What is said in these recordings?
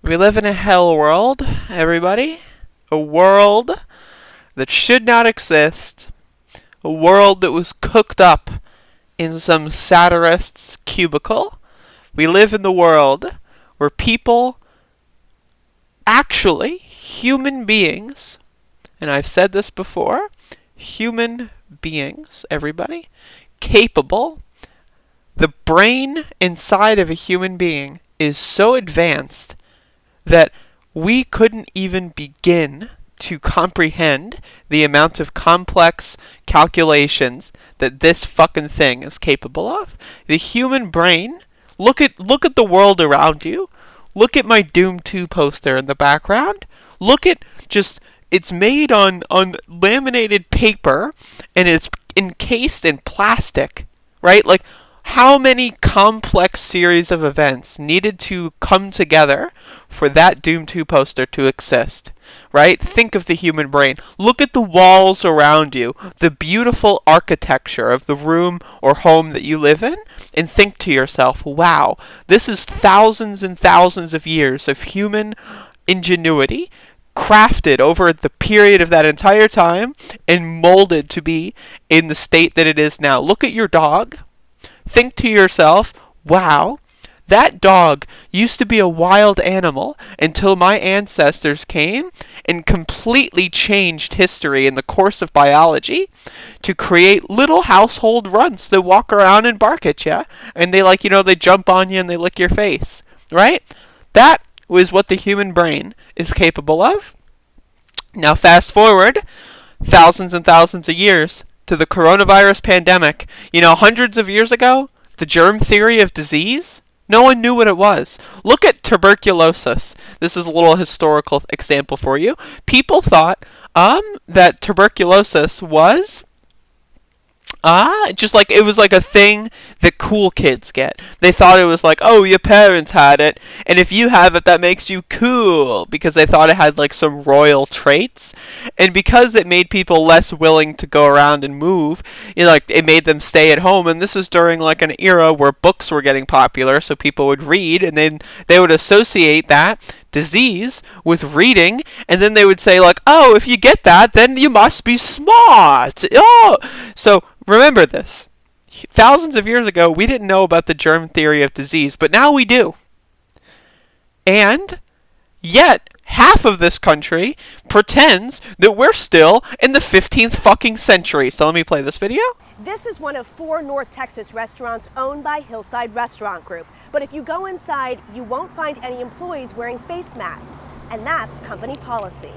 We live in a hell world, everybody. A world that should not exist. A world that was cooked up in some satirist's cubicle. We live in the world where people, actually human beings, and I've said this before, human beings, everybody, capable. The brain inside of a human being is so advanced that we couldn't even begin to comprehend the amount of complex calculations that this fucking thing is capable of. The human brain, look at the world around you. Look at my Doom 2 poster in the background. Look at it's made on laminated paper and it's encased in plastic, right? Like, how many complex series of events needed to come together for that Doom 2 poster to exist, right? Think of the human brain. Look at the walls around you, the beautiful architecture of the room or home that you live in, and think to yourself, wow, this is thousands and thousands of years of human ingenuity crafted over the period of that entire time and molded to be in the state that it is now. Look at your dog. Think to yourself, wow, that dog used to be a wild animal until my ancestors came and completely changed history in the course of biology to create little household runts that walk around and bark at you. And they they jump on you and they lick your face, right? That was what the human brain is capable of. Now fast forward thousands and thousands of years to the coronavirus pandemic. Hundreds of years ago, the germ theory of disease, no one knew what it was. Look at tuberculosis. This is a little historical example for you. People thought that tuberculosis was just like it was like a thing that cool kids get. They thought it was like, oh, your parents had it, and if you have it, that makes you cool, because they thought it had like some royal traits. And because it made people less willing to go around and move, it made them stay at home. And this is during like an era where books were getting popular, so people would read, and then they would associate that disease with reading, and then they would say like, oh, if you get that, then you must be smart. Oh, so remember this. Thousands of years ago, we didn't know about the germ theory of disease, but now we do. And yet, half of this country pretends that we're still in the 15th fucking century. So let me play this video. This is one of 4 North Texas restaurants owned by Hillside Restaurant Group. But if you go inside, you won't find any employees wearing face masks, and that's company policy.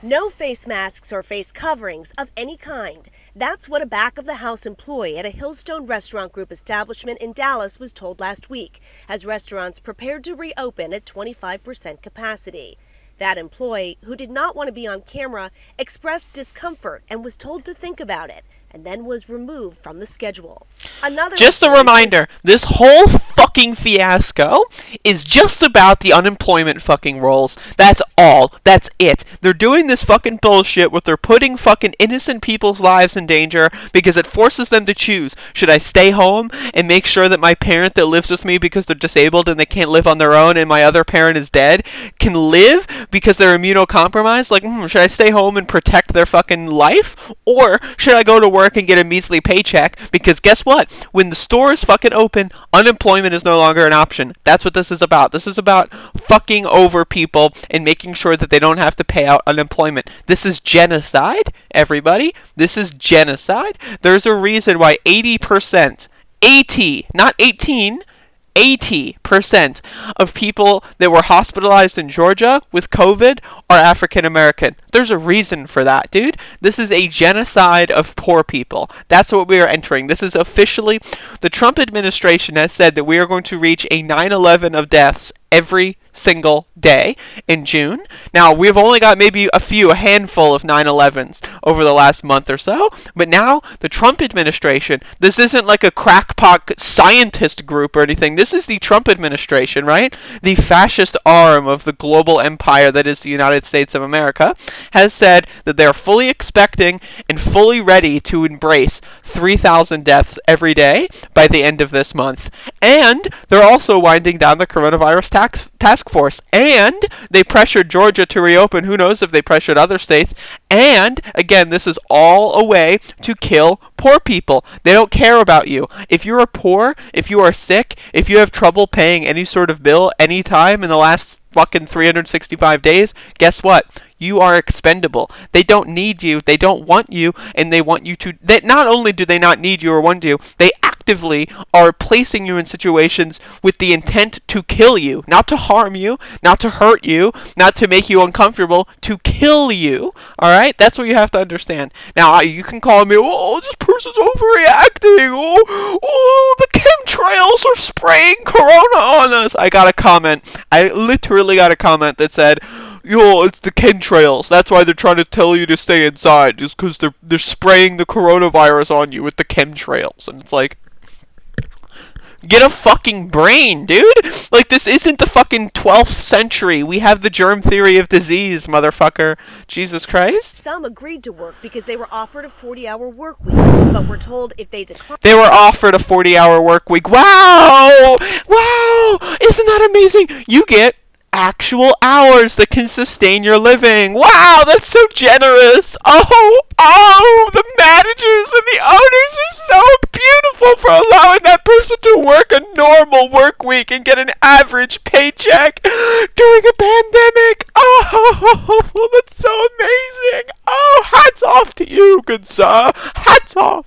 No face masks or face coverings of any kind. That's what a back-of-the-house employee at a Hillstone Restaurant Group establishment in Dallas was told last week, as restaurants prepared to reopen at 25% capacity. That employee, who did not want to be on camera, expressed discomfort and was told to think about it, and then was removed from the schedule. Just a reminder, this whole fucking fiasco is just about the unemployment fucking rolls. That's all. That's it. They're doing this fucking bullshit where they're putting fucking innocent people's lives in danger because it forces them to choose. Should I stay home and make sure that my parent that lives with me because they're disabled and they can't live on their own and my other parent is dead can live because they're immunocompromised? Like, should I stay home and protect their fucking life? Or should I go to work and get a measly paycheck? Because guess what? When the store is fucking open, unemployment is no longer an option. That's what this is about. This is about fucking over people and making sure that they don't have to pay out unemployment. This is genocide, everybody. This is genocide. There's a reason why 80%, 80, not 18, 80% of people that were hospitalized in Georgia with COVID are African American. There's a reason for that, dude. This is a genocide of poor people. That's what we are entering. This is officially, the Trump administration has said that we are going to reach a 9/11 of deaths every single day in June. Now, we've only got maybe a handful of 9/11s over the last month or so, but now the Trump administration, this isn't like a crackpot scientist group or anything. This is the Trump administration, right? The fascist arm of the global empire that is the United States of America has said that they're fully expecting and fully ready to embrace 3,000 deaths every day by the end of this month. And they're also winding down the coronavirus task workforce. And they pressured Georgia to reopen. Who knows if they pressured other states. And, again, this is all a way to kill poor people. They don't care about you. If you are poor, if you are sick, if you have trouble paying any sort of bill anytime in the last fucking 365 days, guess what? You are expendable. They don't need you, they don't want you, and they want you to... not only do they not need you or want you, they actively are placing you in situations with the intent to kill you. Not to harm you, not to hurt you, not to make you uncomfortable, to kill you. Alright? That's what you have to understand. Now, you can call me, oh, this person's overreacting. Oh, the chemtrails are spraying corona on us. I got a comment. I literally got a comment that said, yo, it's the chemtrails. That's why they're trying to tell you to stay inside, just because they're spraying the coronavirus on you with the chemtrails. And it's like, get a fucking brain, dude. Like, this isn't the fucking 12th century. We have the germ theory of disease, motherfucker. Jesus Christ. Some agreed to work because they were offered a 40-hour work week, but were told if they declined... They were offered a 40-hour work week. Wow! Wow! Isn't that amazing? You get actual hours that can sustain your living. Wow, that's so generous. Oh, the managers and the owners are so beautiful for allowing that person to work a normal work week and get an average paycheck during a pandemic. Oh, that's so amazing. Oh, hats off to you, good sir. Hats off.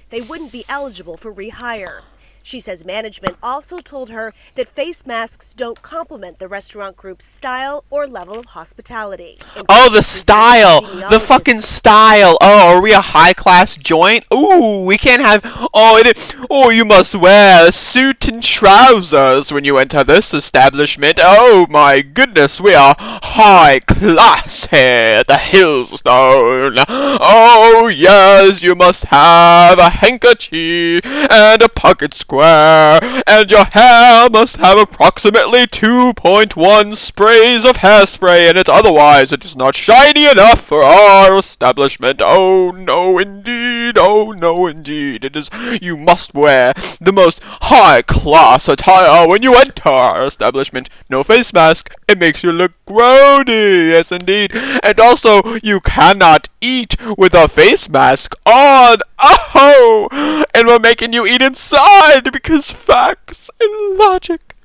They wouldn't be eligible for rehire. She says management also told her that face masks don't complement the restaurant group's style or level of hospitality. Oh, the style. The fucking style. Oh, are we a high-class joint? Ooh, we can't have... Oh, you must wear a suit and trousers when you enter this establishment. Oh, my goodness, we are high-class here at the Hillstone. Oh, yes, you must have a handkerchief and a pocket square. And your hair must have approximately 2.1 sprays of hairspray in it, otherwise it is not shiny enough for our establishment. Oh no indeed, oh no indeed. You must wear the most high-class attire when you enter our establishment. No face mask, it makes you look grody, yes indeed. And also, you cannot eat with a face mask on. Oh! And we're making you eat inside because facts and logic.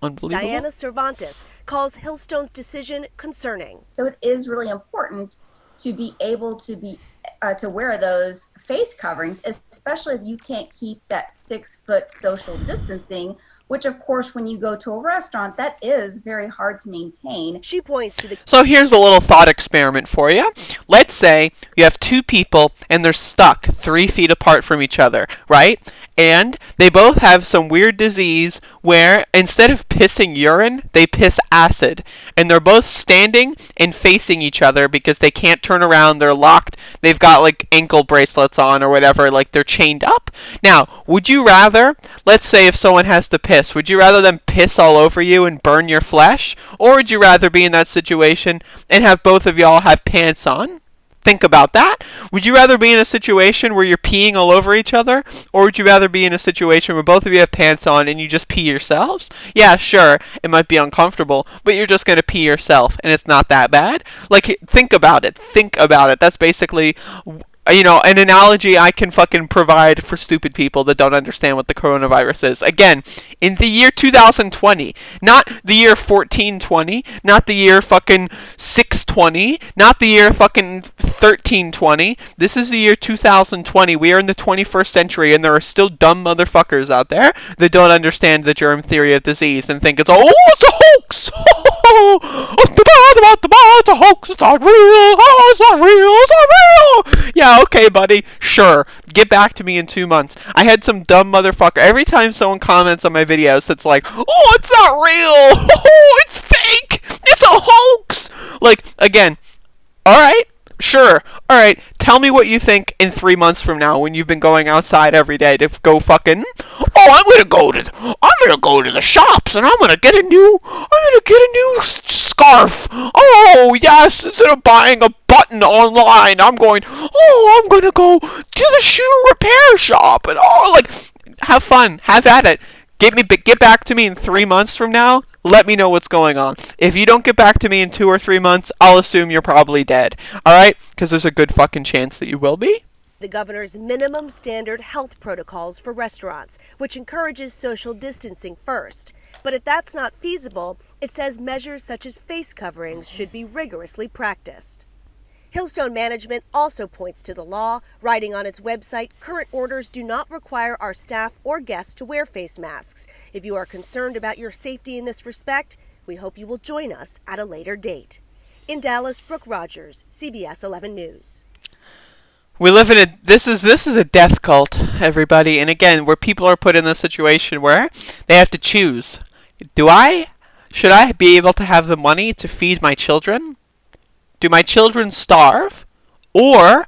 Unbelievable. Diana Cervantes calls Hillstone's decision concerning. So it is really important to be able to wear those face coverings, especially if you can't keep that 6 foot social distancing, which of course when you go to a restaurant, that is very hard to maintain. She points to the... So here's a little thought experiment for you. Let's say you have two people and they're stuck 3 feet apart from each other, right? And they both have some weird disease where instead of pissing urine, they piss acid. And they're both standing and facing each other because they can't turn around, they're locked, they've got like ankle bracelets on or whatever, like they're chained up. Now, would you rather, let's say if someone has to piss, would you rather them piss all over you and burn your flesh? Or would you rather be in that situation and have both of y'all have pants on? Think about that. Would you rather be in a situation where you're peeing all over each other? Or would you rather be in a situation where both of you have pants on and you just pee yourselves? Yeah, sure, it might be uncomfortable, but you're just going to pee yourself and it's not that bad. Like, think about it. Think about it. That's basically... an analogy I can fucking provide for stupid people that don't understand what the coronavirus is. Again, in the year 2020, not the year 1420, not the year fucking 620, not the year fucking 1320. This is the year 2020. We are in the 21st century, and there are still dumb motherfuckers out there that don't understand the germ theory of disease and think it's a hoax! It's a hoax! It's not real! Oh, it's not real! It's not real! Yeah, okay, buddy. Sure. Get back to me in 2 months. I had some dumb motherfucker. Every time someone comments on my videos, it's like, oh, it's not real! Oh, it's fake! It's a hoax! Like, again, alright. Sure. Alright, tell me what you think in 3 months from now when you've been going outside every day to go fucking... Oh, I'm gonna go to the shops and I'm gonna get a new scarf. Oh, yes, instead of buying a button online, I'm gonna go to the shoe repair shop and have fun. Have at it. Get back to me in 3 months from now. let me know what's going on. If you don't get back to me in 2 or 3 months, I'll assume you're probably dead. Alright? Because there's a good fucking chance that you will be. The governor's minimum standard health protocols for restaurants, which encourages social distancing first. But if that's not feasible, it says measures such as face coverings should be rigorously practiced. Hillstone Management also points to the law, writing on its website, current orders do not require our staff or guests to wear face masks. If you are concerned about your safety in this respect, we hope you will join us at a later date. In Dallas, Brooke Rogers, CBS 11 News. We live in a this is a death cult, everybody, and again, where people are put in a situation where they have to choose. Should I be able to have the money to feed my children? Do my children starve? Or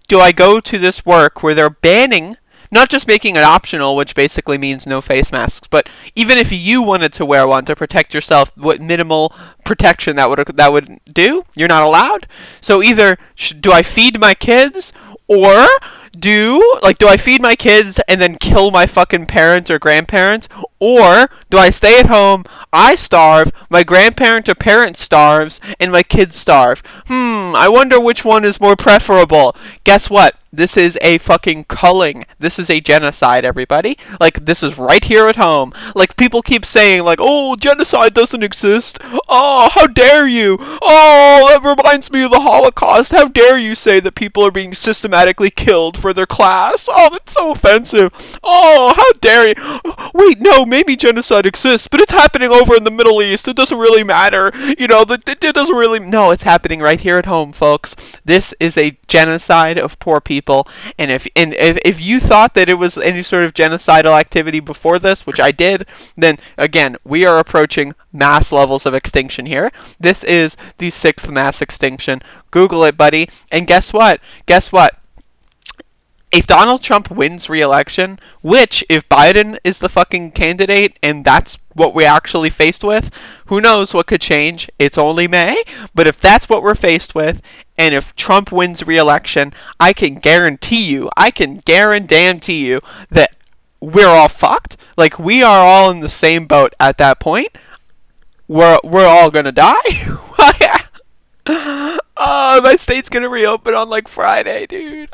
do I go to this work where they're banning, not just making it optional, which basically means no face masks, but even if you wanted to wear one to protect yourself, what minimal protection that would do, you're not allowed. So either do I feed my kids, or do I feed my kids and then kill my fucking parents or grandparents? Or do I stay at home, I starve, my grandparent or parent starves, and my kids starve? I wonder which one is more preferable. Guess what? This is a fucking culling. This is a genocide, everybody. Like, this is right here at home. Like, people keep saying, like, oh, genocide doesn't exist. Oh, how dare you? Oh, that reminds me of the Holocaust. How dare you say that people are being systematically killed for their class? Oh, that's so offensive. Oh, how dare you? Wait, no, maybe genocide exists, but it's happening over in the Middle East. It doesn't really matter. You know, it doesn't really... No, it's happening right here at home, folks. This is a genocide of poor people, and if you thought that it was any sort of genocidal activity before this, which I did, then again, we are approaching mass levels of extinction here. This is the 6th mass extinction. Google it, buddy. And guess what? If Donald Trump wins re-election, which, if Biden is the fucking candidate and that's what we're actually faced with, who knows what could change? It's only May. But if that's what we're faced with, and if Trump wins re-election, I can guarantee you that we're all fucked. Like, we are all in the same boat at that point. We're all gonna die. Oh, my state's gonna reopen on, like, Friday, dude.